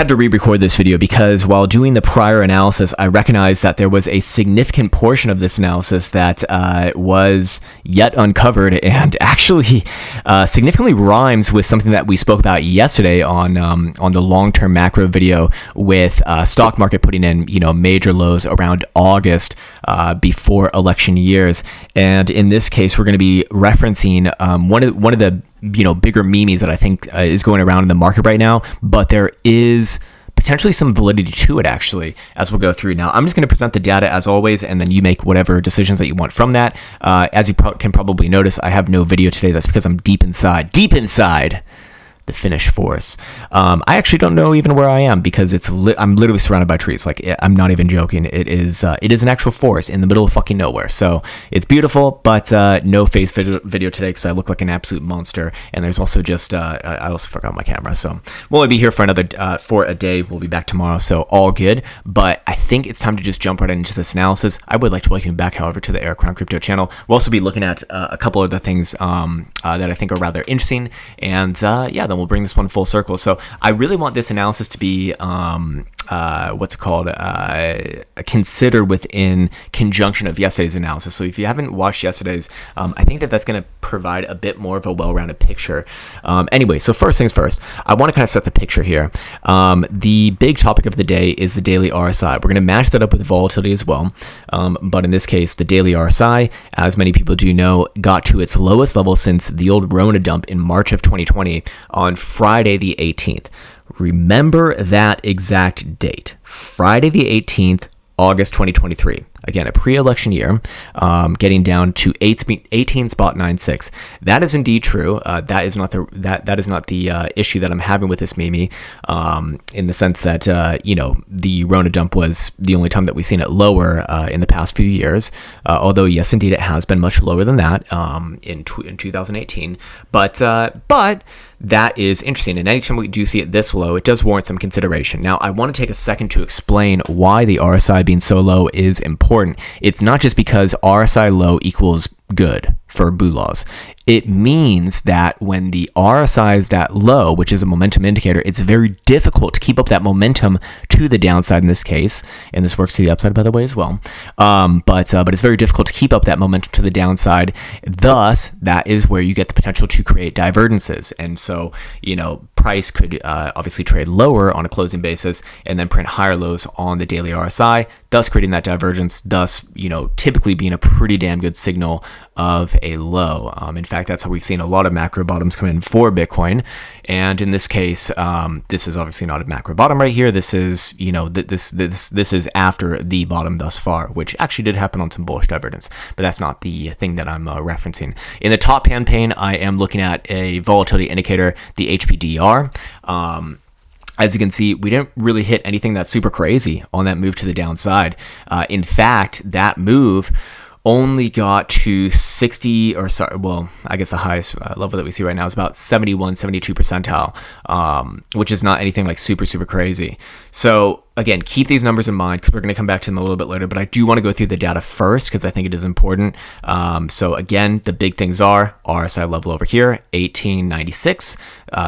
had to re-record this video because while doing the prior analysis, I recognized that there was a significant portion of this analysis that was yet uncovered and actually significantly rhymes with something that we spoke about yesterday on the long-term macro video with stock market putting in major lows around August before election years. And in this case, we're going to be referencing one of the bigger memes that I think is going around in the market right now, but there is potentially some validity to it actually, as we'll go through. Now, I'm just going to present the data as always, and then you make whatever decisions that you want from that. As you can probably notice, I have no video today. That's because I'm deep inside the Finnish forest. I actually don't know even where I am because I'm literally surrounded by trees. Like, I'm not even joking. It is an actual forest in the middle of fucking nowhere. So it's beautiful, but no face video today because I look like an absolute monster. And there's also just I also forgot my camera, so we'll only be here for a day. We'll be back tomorrow, so all good. But I think it's time to just jump right into this analysis. I would like to welcome you back, however, to the Krown Crypto channel. We'll also be looking at a couple other things that I think are rather interesting, and then we'll bring this one full circle. So I really want this analysis to be considered within conjunction of yesterday's analysis. So if you haven't watched yesterday's, I think that's going to provide a bit more of a well-rounded picture. Anyway, so first things first, I want to kind of set the picture here. The big topic of the day is the daily RSI. We're going to match that up with volatility as well. But in this case, the daily RSI, as many people do know, got to its lowest level since the old Rona dump in March of 2020 on Friday the 18th. Remember that exact date, Friday the 18th, August 2023. Again, a pre-election year, getting down to 18.96. That is indeed true. That is not the issue that I'm having with this meme, in the sense that the Rona dump was the only time that we've seen it lower in the past few years. Although yes, indeed, it has been much lower than that in 2018. But that is interesting, and anytime we do see it this low, it does warrant some consideration. Now, I want to take a second to explain why the RSI being so low is important. It's not just because RSI low equals good for Boo laws. It means that when the RSI is that low, which is a momentum indicator, it's very difficult to keep up that momentum to the downside in this case, and this works to the upside, by the way, as well. But it's very difficult to keep up that momentum to the downside. Thus, that is where you get the potential to create divergences. And so, price could obviously trade lower on a closing basis and then print higher lows on the daily RSI, thus creating that divergence, thus, typically being a pretty damn good signal of a low. In fact, that's how we've seen a lot of macro bottoms come in for Bitcoin. And in this case, this is obviously not a macro bottom right here. This is, this is after the bottom thus far, which actually did happen on some bullish divergence, but that's not the thing that I'm referencing. In the top hand pane, I am looking at a volatility indicator, the HPDR. As you can see, we didn't really hit anything that's super crazy on that move to the downside. In fact, that move only got to 60, or sorry, well, I guess the highest level that we see right now is about 71, 72 percentile, which is not anything like super, super crazy. So again, keep these numbers in mind because we're going to come back to them a little bit later, but I do want to go through the data first because I think it is important. So again, the big things are RSI level over here, 1896,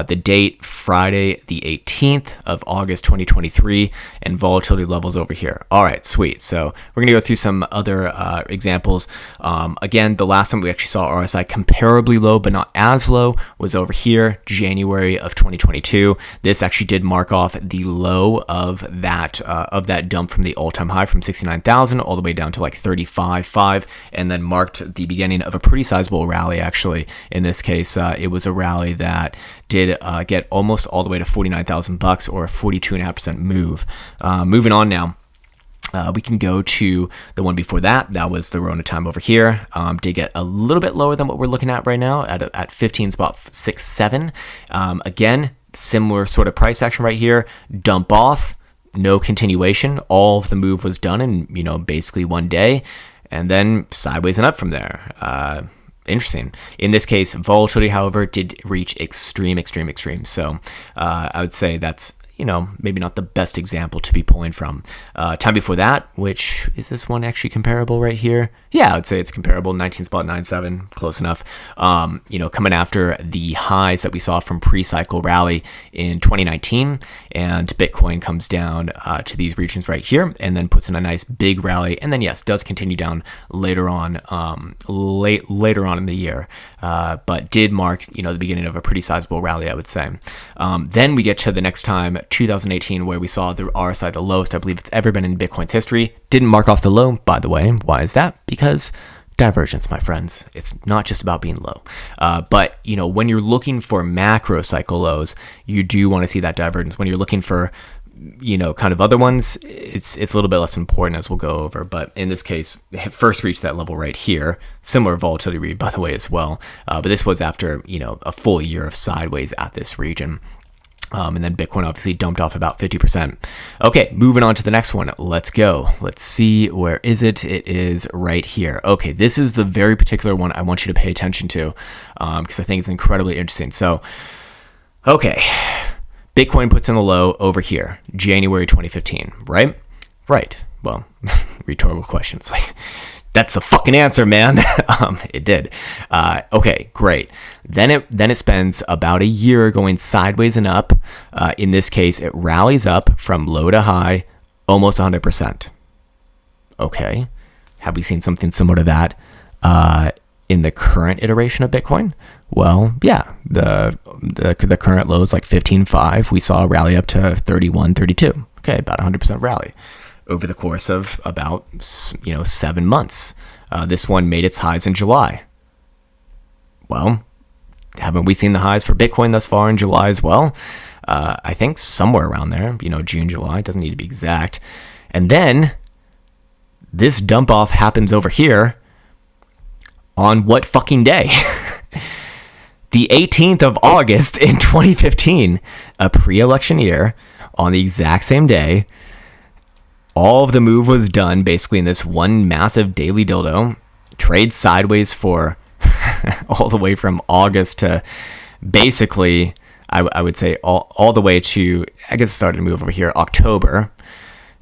the date, Friday, the 18th of August, 2023, and volatility levels over here. All right, sweet. So we're going to go through some other examples. Again, the last time we actually saw RSI comparably low, but not as low, was over here, January of 2022. This actually did mark off the low of that dump from the all-time high from 69,000 all the way down to like 35.5, and then marked the beginning of a pretty sizable rally. Actually, in this case, it was a rally that did get almost all the way to $49,000 or a 42.5% move. Moving on now. We can go to the one before that. That was the Rona time over here. Did get a little bit lower than what we're looking at right now at 15.67. Again, similar sort of price action right here. Dump off, no continuation. All of the move was done in basically one day, and then sideways and up from there. Interesting. In this case, volatility, however, did reach extreme. So I would say that's maybe not the best example to be pulling from. Time before that, which is this one actually comparable right here? Yeah, I would say it's comparable. 19.97, close enough. Coming after the highs that we saw from pre-cycle rally in 2019, and Bitcoin comes down to these regions right here, and then puts in a nice big rally, and then yes, does continue down later on, later on in the year, but did mark the beginning of a pretty sizable rally, I would say. Then we get to the next time, 2018, where we saw the RSI the lowest I believe it's ever been in Bitcoin's history. Didn't mark off the low, by the way. Why is that? Because divergence, my friends. It's not just about being low. But when you're looking for macro cycle lows, you do want to see that divergence. When you're looking for kind of other ones, it's a little bit less important, as we'll go over. But in this case, it first reached that level right here. Similar volatility read, by the way, as well. But this was after a full year of sideways at this region. And then Bitcoin obviously dumped off about 50%. Okay, moving on to the next one. Let's go. Let's see, where is it? It is right here. Okay, this is the very particular one I want you to pay attention to, because I think it's incredibly interesting. So, okay, Bitcoin puts in the low over here, January 2015, right? Right. Well, rhetorical questions. Like, that's the fucking answer, man. It did. Okay, great. Then it spends about a year going sideways and up. In this case, it rallies up from low to high, almost 100%. Okay. Have we seen something similar to that in the current iteration of Bitcoin? Well, yeah. The current low is like 15.5. We saw a rally up to 31, 32. Okay, about 100% rally over the course of about 7 months. This one made its highs in July. Well, haven't we seen the highs for Bitcoin thus far in July as well? I think somewhere around there, June, July, doesn't need to be exact. And then this dump off happens over here on what fucking day? The 18th of August in 2015, a pre-election year, on the exact same day. All of the move was done basically in this one massive daily dildo. Trade sideways for all the way from August to basically, I would say all the way to, I guess it started to move over here, October.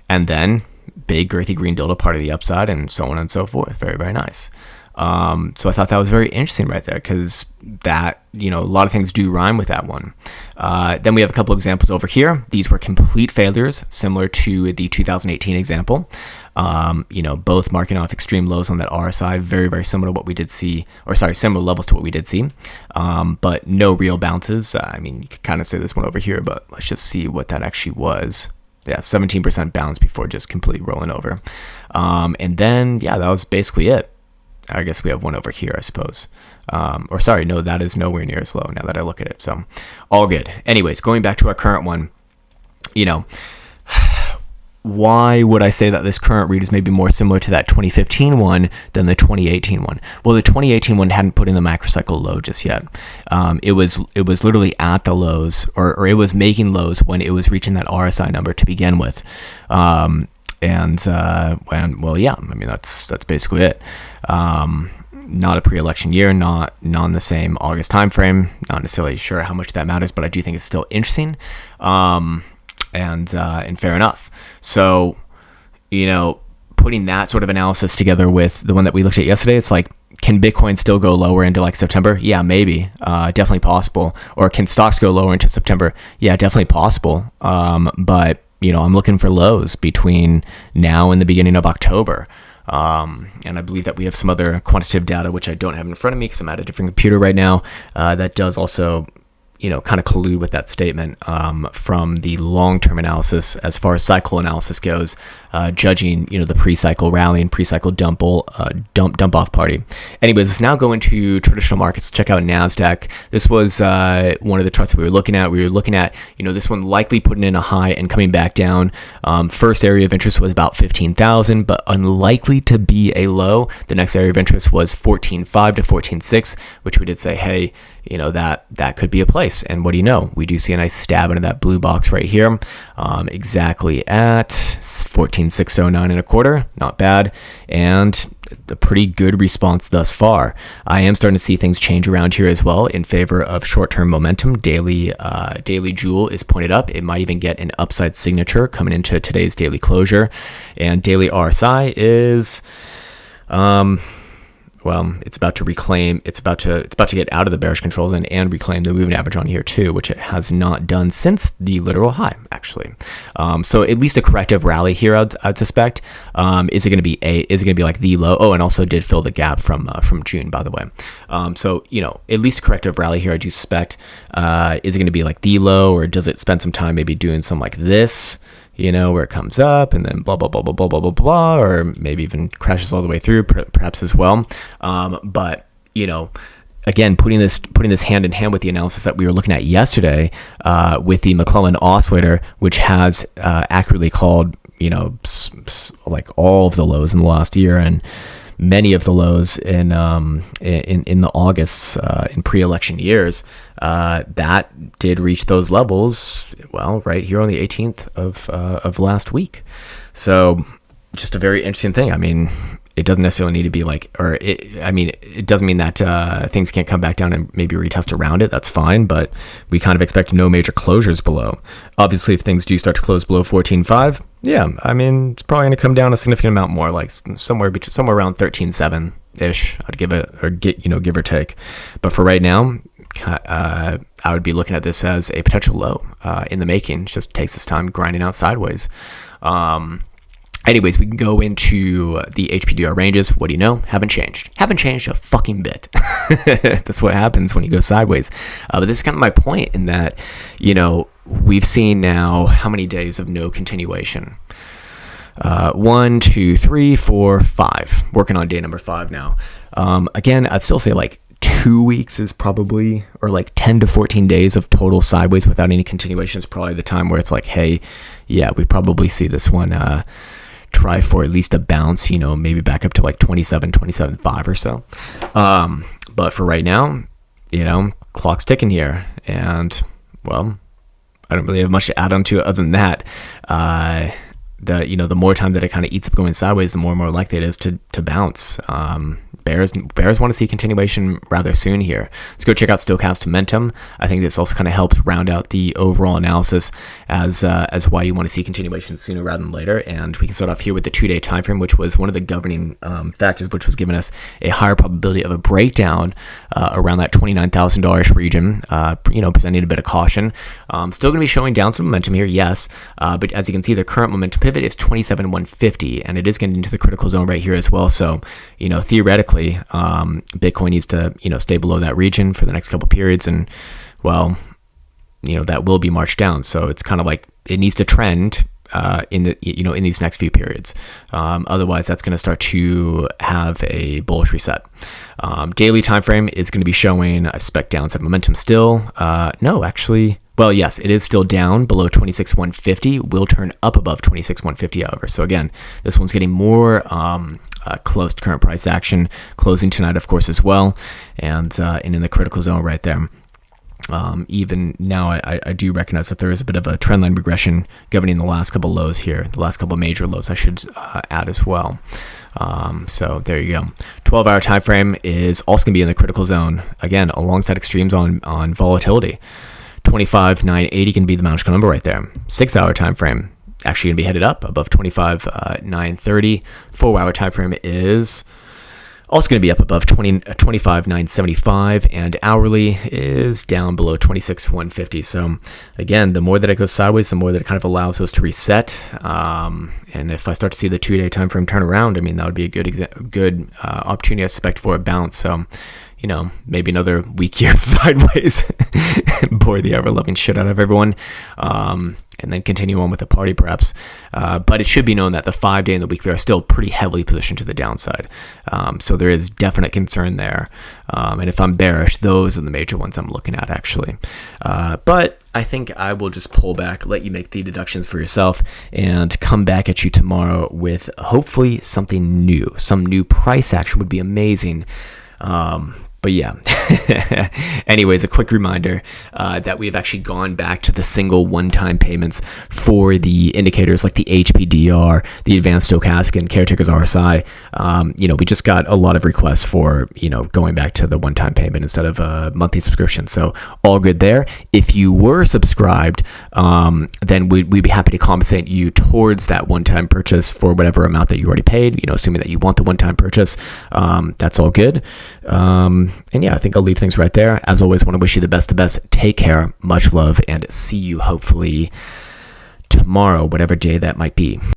And then big girthy green dildo part of the upside, and so on and so forth. Very, very nice. So I thought that was very interesting right there, because that, a lot of things do rhyme with that one. Then we have a couple examples over here. These were complete failures, similar to the 2018 example. Both marking off extreme lows on that RSI, very, very similar to what we did see, similar levels to what we did see, but no real bounces. You could kind of say this one over here, but let's just see what that actually was. Yeah, 17% bounce before just completely rolling over. And then, that was basically it. I guess we have one over here, I suppose. No, that is nowhere near as low now that I look at it. So all good. Anyways, going back to our current one, why would I say that this current read is maybe more similar to that 2015 one than the 2018 one? Well, the 2018 one hadn't put in the macrocycle low just yet. It was literally at the lows, or it was making lows when it was reaching that RSI number to begin with. That's basically it. Not a pre-election year, not in the same August timeframe. Not necessarily sure how much that matters, but I do think it's still interesting. And fair enough. So, putting that sort of analysis together with the one that we looked at yesterday, it's like, can Bitcoin still go lower into like September? Yeah, maybe. Definitely possible. Or can stocks go lower into September? Yeah, definitely possible. But I'm looking for lows between now and the beginning of October. And I believe that we have some other quantitative data, which I don't have in front of me because I'm at a different computer right now, that does also kind of collude with that statement from the long-term analysis as far as cycle analysis goes, judging the pre-cycle rally and pre-cycle dump off party. Anyways, let's now go into traditional markets. Check out NASDAQ. This was one of the charts that we were looking at. We were looking at this one likely putting in a high and coming back down. First area of interest was about 15,000, but unlikely to be a low. The next area of interest was 14.5 to 14.6, which we did say, hey, that could be a place. And what do you know? We do see a nice stab into that blue box right here, exactly at 14.6 14,609 and a quarter, not bad, and a pretty good response thus far. I am starting to see things change around here as well in favor of short-term momentum. Daily Jewel is pointed up. It might even get an upside signature coming into today's daily closure, and daily RSI is it's about to reclaim. It's about to get out of the bearish controls and reclaim the moving average on here too, which it has not done since the literal high, actually. So at least a corrective rally here, I'd suspect. Is it going to be like the low? Oh, and also did fill the gap from June, by the way. So at least a corrective rally here, I do suspect. Is it going to be like the low, or does it spend some time maybe doing some like this? Where it comes up and then blah, blah, blah, blah, blah, blah, blah, blah, or maybe even crashes all the way through, perhaps as well. But, again, putting this hand in hand with the analysis that we were looking at yesterday with the McClellan oscillator, which has accurately called, like all of the lows in the last year and many of the lows in the August in pre-election years, that did reach those levels, right here on the 18th of last week. So just a very interesting thing. I mean, it doesn't necessarily need to be like, it doesn't mean that things can't come back down and maybe retest around it. That's fine, but we kind of expect no major closures below. Obviously, if things do start to close below 14.5, yeah, it's probably going to come down a significant amount more, like somewhere around 13.7 ish. I'd give or take. But for right now, I would be looking at this as a potential low in the making. It just takes this time grinding out sideways. Anyways, we can go into the HPDR ranges. What do you know? Haven't changed a fucking bit. That's what happens when you go sideways. But this is kind of my point in that, we've seen now how many days of no continuation? 1, 2, 3, 4, 5. Working on day number 5 now. Again, I'd still say like 2 weeks is probably, or like 10 to 14 days of total sideways without any continuation is probably the time where it's like, hey, yeah, we probably see this one try for at least a bounce, maybe back up to like 27.5 or so. But for right now, clock's ticking here, and I don't really have much to add on to it other than that. The more time that it kind of eats up going sideways, the more and more likely it is to bounce. Bears want to see continuation rather soon here. Let's go check out Stochastic Momentum. I think this also kind of helps round out the overall analysis as why you want to see continuation sooner rather than later. And we can start off here with the 2-day time frame, which was one of the governing factors, which was giving us a higher probability of a breakdown around that $29,000 region. Presenting a bit of caution. Still going to be showing down some momentum here, yes. But as you can see, the current momentum pivot is 27,150, and it is getting into the critical zone right here as well. So, theoretically, Bitcoin needs to, stay below that region for the next couple periods, and that will be marched down. So it's kind of like it needs to trend in these next few periods. Otherwise, that's going to start to have a bullish reset. Daily time frame is going to be showing, I expect, downside momentum still. No, actually. Well, yes, it is still down below 26,150. Will turn up above 26,150, however. So again, this one's getting more close to current price action, closing tonight, of course, as well, and in the critical zone right there. Even now, I do recognize that there is a bit of a trendline regression governing the last couple lows here, the last couple major lows, I should add as well. So there you go. 12-hour time frame is also going to be in the critical zone, again, alongside extremes on volatility. 25,980 can be the magical number right there. 6-hour time frame actually going to be headed up above 25,930. 4-hour time frame is also going to be up above 25,975, and hourly is down below 26,150. So again, the more that it goes sideways, the more that it kind of allows us to reset. And if I start to see the 2-day time frame turn around, that would be a good opportunity, I suspect, for a bounce. So maybe another week here of sideways, bore the ever-loving shit out of everyone, and then continue on with the party, perhaps. But it should be known that the 5-day and the weekly are still pretty heavily positioned to the downside. So there is definite concern there. And if I'm bearish, those are the major ones I'm looking at, actually. But I think I will just pull back, let you make the deductions for yourself, and come back at you tomorrow with hopefully something new. Some new price action would be amazing. But yeah, anyways, a quick reminder that we have actually gone back to the single one-time payments for the indicators like the HPDR, the advanced stochastic, and caretakers RSI. We just got a lot of requests for, going back to the one-time payment instead of a monthly subscription. So all good there. If you were subscribed, then we'd be happy to compensate you towards that one-time purchase for whatever amount that you already paid, assuming that you want the one-time purchase. That's all good. And yeah, I think I'll leave things right there. As always, want to wish you the best of best. Take care, much love, and see you hopefully tomorrow, whatever day that might be.